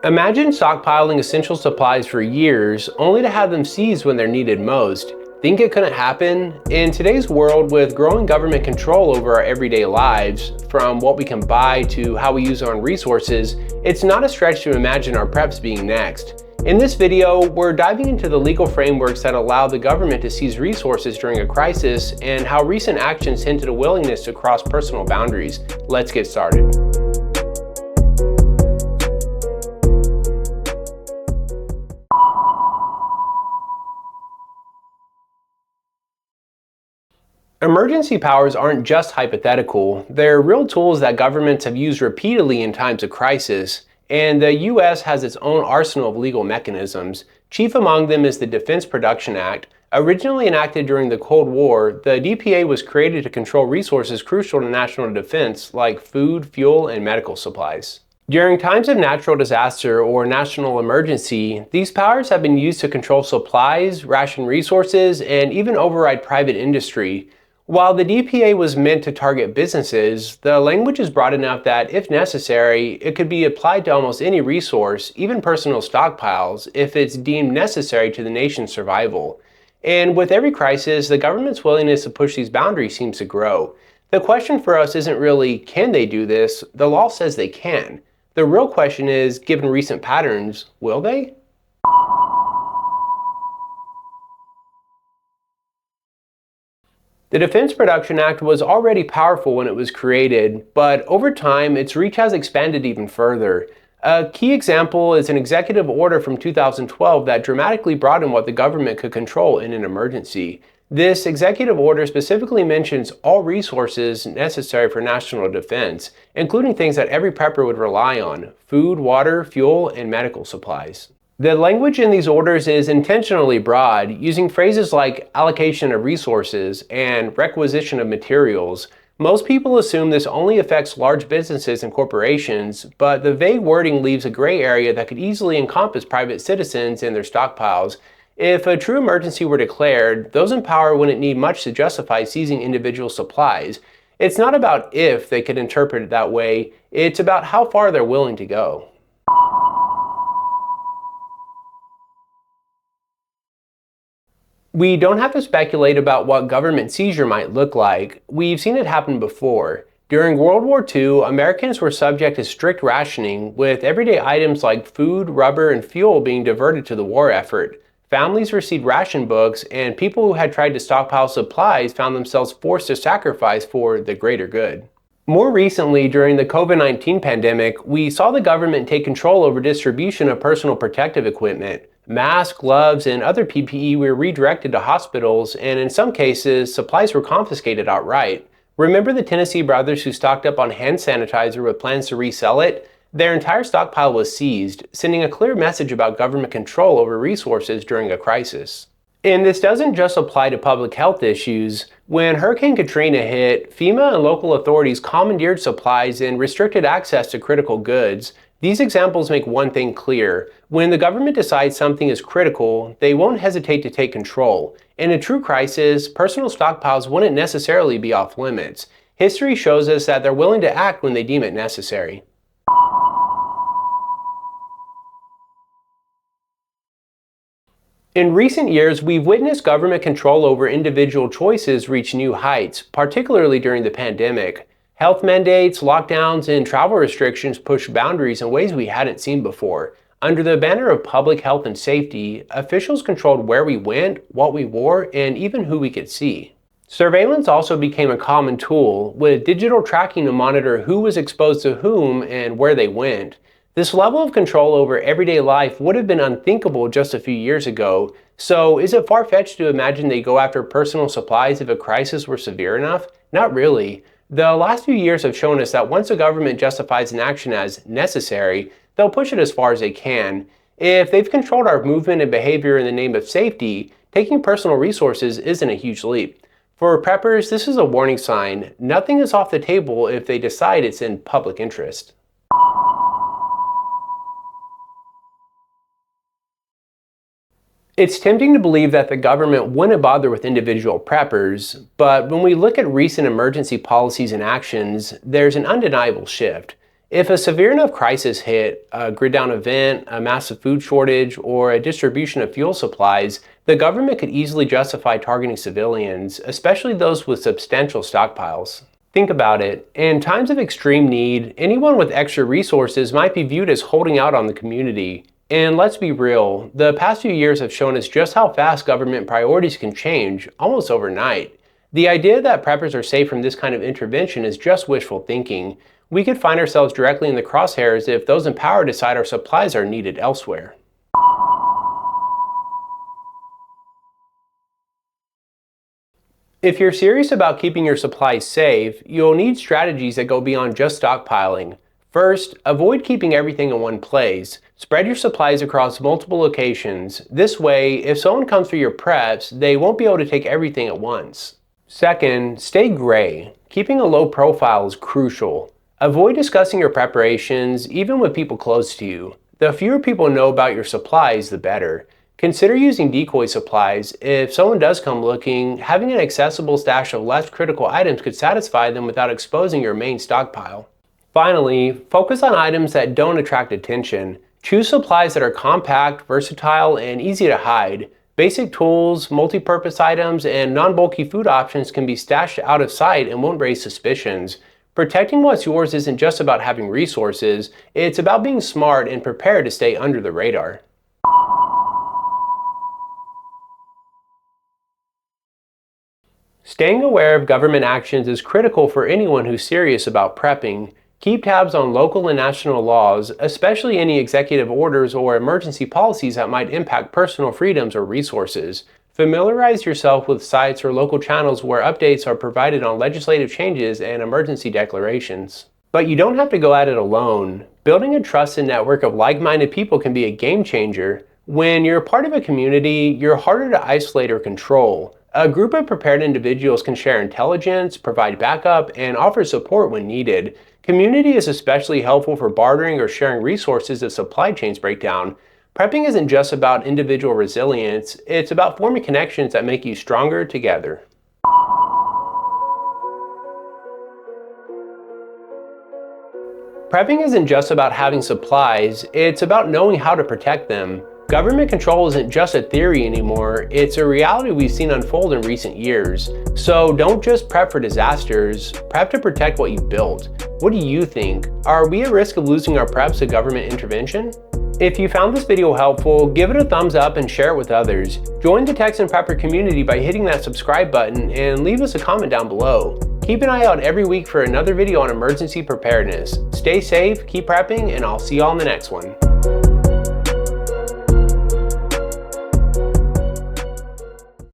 Imagine stockpiling essential supplies for years, only to have them seized when they're needed most. Think it couldn't happen? In today's world, with growing government control over our everyday lives, from what we can buy to how we use our own resources, it's not a stretch to imagine our preps being next. In this video, we're diving into the legal frameworks that allow the government to seize resources during a crisis and how recent actions hinted a willingness to cross personal boundaries. Let's get started. Emergency powers aren't just hypothetical, they're real tools that governments have used repeatedly in times of crisis, and the US has its own arsenal of legal mechanisms. Chief among them is the Defense Production Act. Originally enacted during the Cold War, the DPA was created to control resources crucial to national defense like food, fuel, and medical supplies. During times of natural disaster or national emergency, these powers have been used to control supplies, ration resources, and even override private industry. While the DPA was meant to target businesses, the language is broad enough that, if necessary, it could be applied to almost any resource, even personal stockpiles, if it's deemed necessary to the nation's survival. And with every crisis, the government's willingness to push these boundaries seems to grow. The question for us isn't really, can they do this? The law says they can. The real question is, given recent patterns, will they? The Defense Production Act was already powerful when it was created, but over time, its reach has expanded even further. A key example is an executive order from 2012 that dramatically broadened what the government could control in an emergency. This executive order specifically mentions all resources necessary for national defense, including things that every prepper would rely on: food, water, fuel, and medical supplies. The language in these orders is intentionally broad, using phrases like allocation of resources and requisition of materials. Most people assume this only affects large businesses and corporations, but the vague wording leaves a gray area that could easily encompass private citizens and their stockpiles. If a true emergency were declared, those in power wouldn't need much to justify seizing individual supplies. It's not about if they could interpret it that way, it's about how far they're willing to go. We don't have to speculate about what government seizure might look like. We've seen it happen before. During World War II, Americans were subject to strict rationing, with everyday items like food, rubber, and fuel being diverted to the war effort. Families received ration books, and people who had tried to stockpile supplies found themselves forced to sacrifice for the greater good. More recently, during the COVID-19 pandemic, we saw the government take control over distribution of personal protective equipment. Masks, gloves, and other PPE were redirected to hospitals, and in some cases, supplies were confiscated outright. Remember the Tennessee brothers who stocked up on hand sanitizer with plans to resell it? Their entire stockpile was seized, sending a clear message about government control over resources during a crisis. And this doesn't just apply to public health issues. When Hurricane Katrina hit, FEMA and local authorities commandeered supplies and restricted access to critical goods. These examples make one thing clear: when the government decides something is critical, they won't hesitate to take control. In a true crisis, personal stockpiles wouldn't necessarily be off limits. History shows us that they're willing to act when they deem it necessary. In recent years, we've witnessed government control over individual choices reach new heights, particularly during the pandemic. Health mandates, lockdowns, and travel restrictions pushed boundaries in ways we hadn't seen before. Under the banner of public health and safety, officials controlled where we went, what we wore, and even who we could see. Surveillance also became a common tool, with digital tracking to monitor who was exposed to whom and where they went. This level of control over everyday life would have been unthinkable just a few years ago, so is it far-fetched to imagine they go after personal supplies if a crisis were severe enough? Not really. The last few years have shown us that once a government justifies an action as necessary, they'll push it as far as they can. If they've controlled our movement and behavior in the name of safety, taking personal resources isn't a huge leap. For preppers, this is a warning sign. Nothing is off the table if they decide it's in public interest. It's tempting to believe that the government wouldn't bother with individual preppers, but when we look at recent emergency policies and actions, there's an undeniable shift. If a severe enough crisis hit, a grid down event, a massive food shortage, or a distribution of fuel supplies, the government could easily justify targeting civilians, especially those with substantial stockpiles. Think about it. In times of extreme need, anyone with extra resources might be viewed as holding out on the community. And let's be real, the past few years have shown us just how fast government priorities can change, almost overnight. The idea that preppers are safe from this kind of intervention is just wishful thinking. We could find ourselves directly in the crosshairs if those in power decide our supplies are needed elsewhere. If you're serious about keeping your supplies safe, you'll need strategies that go beyond just stockpiling. First, avoid keeping everything in one place. Spread your supplies across multiple locations. This way, if someone comes for your preps, they won't be able to take everything at once. Second, stay gray. Keeping a low profile is crucial. Avoid discussing your preparations, even with people close to you. The fewer people know about your supplies, the better. Consider using decoy supplies. If someone does come looking, having an accessible stash of less critical items could satisfy them without exposing your main stockpile. Finally, focus on items that don't attract attention. Choose supplies that are compact, versatile, and easy to hide. Basic tools, multi-purpose items, and non-bulky food options can be stashed out of sight and won't raise suspicions. Protecting what's yours isn't just about having resources, it's about being smart and prepared to stay under the radar. Staying aware of government actions is critical for anyone who's serious about prepping. Keep tabs on local and national laws, especially any executive orders or emergency policies that might impact personal freedoms or resources. Familiarize yourself with sites or local channels where updates are provided on legislative changes and emergency declarations. But you don't have to go at it alone. Building a trusted network of like-minded people can be a game changer. When you're part of a community, you're harder to isolate or control. A group of prepared individuals can share intelligence, provide backup, and offer support when needed. Community is especially helpful for bartering or sharing resources if supply chains break down. Prepping isn't just about individual resilience, it's about forming connections that make you stronger together. Prepping isn't just about having supplies, it's about knowing how to protect them. Government control isn't just a theory anymore, it's a reality we've seen unfold in recent years. So don't just prep for disasters, prep to protect what you've built. What do you think? Are we at risk of losing our preps to government intervention? If you found this video helpful, give it a thumbs up and share it with others. Join the Texan Prepper community by hitting that subscribe button and leave us a comment down below. Keep an eye out every week for another video on emergency preparedness. Stay safe, keep prepping, and I'll see you all in the next one.